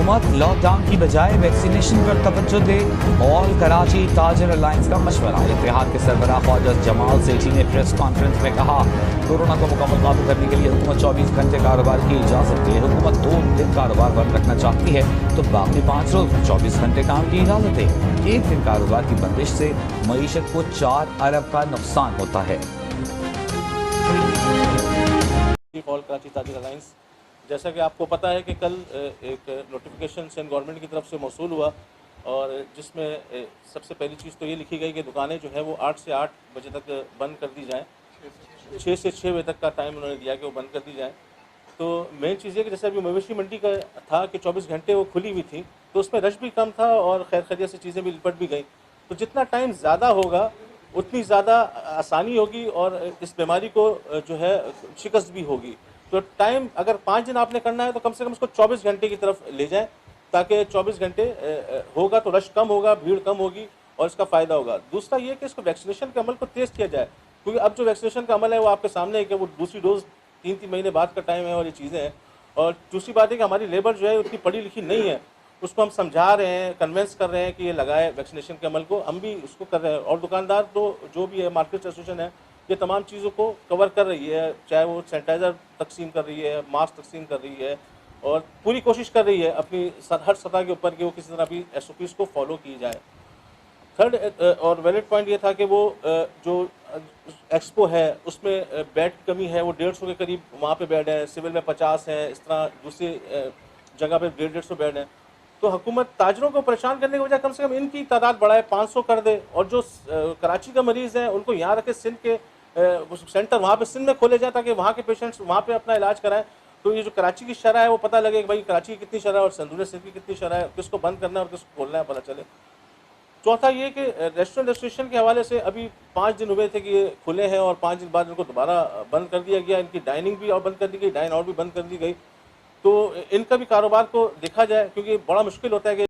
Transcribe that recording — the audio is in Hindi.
हुकूमत लॉकडाउन की बजाय वैक्सीनेशन पर तवज्जो दे। ऑल कराची ताजर अलायंस का मशवरा। इत्तेहाद के सरबराह ख्वाजा जमाल सेठी ने प्रेस कॉन्फ्रेंस में कहा, कोरोना को मुकम्मल काबू करने के लिए हुकूमत 24 घंटे कारोबार की इजाज़त दे। हुकूमत 2 दिन कारोबार बंद रखना चाहती है तो बाकी 5 रोज 24 घंटे काम की इजाज़त है। 1 दिन कारोबार की बंदिश से मईशत को 4 अरब का नुकसान होता है। ऑल कराची ताजर अलायंस, जैसा कि आपको पता है कि कल एक नोटिफिकेशन सेंट्रल गवर्नमेंट की तरफ से मौसूल हुआ और जिसमें सबसे पहली चीज़ तो ये लिखी गई कि दुकानें जो है वो 8 से 8 बजे तक बंद कर दी जाएँ। 6 से 6 बजे तक का टाइम उन्होंने दिया कि वो बंद कर दी जाए। तो मेन चीज़ ये कि जैसे अभी मवेशी मंडी का था कि 24 घंटे वो खुली हुई थी, तो उसमें रश भी कम था और खैर खैरियत से चीज़ें भी निपट भी गई। तो जितना टाइम ज़्यादा होगा उतनी ज़्यादा आसानी होगी और इस बीमारी को जो है शिकस्त भी होगी। तो टाइम अगर 5 दिन आपने करना है तो कम से कम उसको 24 घंटे की तरफ ले जाएँ, ताकि 24 घंटे होगा तो रश कम होगा, भीड़ कम होगी और इसका फ़ायदा होगा। दूसरा ये कि इसको वैक्सीनेशन के अमल को तेज़ किया जाए, क्योंकि अब जो वैक्सीनेशन का अमल है वो आपके सामने है कि वो दूसरी डोज 3-3 महीने बाद का टाइम है और ये चीज़ें हैं। और दूसरी बात है कि हमारी लेबर जो है उतनी पढ़ी लिखी नहीं है, उसको हम समझा रहे हैं, कन्विंस कर रहे हैं कि ये लगाए वैक्सीनेशन के अमल को, हम भी उसको कर रहे हैं। और दुकानदार तो जो भी है, मार्केट एसोसिएशन है, ये तमाम चीज़ों को कवर कर रही है, चाहे वो सैनिटाइज़र तकसीम कर रही है, मास्क तकसीम कर रही है और पूरी कोशिश कर रही है अपनी हर सतह के ऊपर कि वो किसी तरह भी SOPs को फॉलो की जाए। थर्ड और वैलिड पॉइंट ये था कि वो जो एक्सपो है उसमें बेड की कमी है, वो 150 के करीब वहाँ पे बेड है, सिविल में 50 है, इस तरह दूसरी जगह पे 150 बेड हैं। तो हुकूमत ताजरों को परेशान करने के बजाय कम से कम इनकी तादाद बढ़ाए, 500 कर दे और जो कराची का मरीज़ हैं उनको यहाँ रखे, सिंध के सेंटर वहाँ पे सिंध में खोले जाए ताकि वहाँ के पेशेंट्स वहाँ पे अपना इलाज कराएं। तो ये जो कराची की शरह है वो पता लगे कि भाई कराची की कितनी शरह है और संदूर सिंध की कितनी शरह है, किसको बंद करना है और किसको खोलना है पता चले। चौथा ये कि रेस्टोरेंट रजिस्ट्रेशन के हवाले से अभी 5 दिन हुए थे कि ये खुले हैं और 5 दिन बाद इनको दोबारा बंद कर दिया गया। इनकी डाइनिंग भी और बंद कर दी गई, डाइन आउट भी बंद कर दी गई। तो इनका भी कारोबार को देखा जाए, क्योंकि बड़ा मुश्किल होता है कि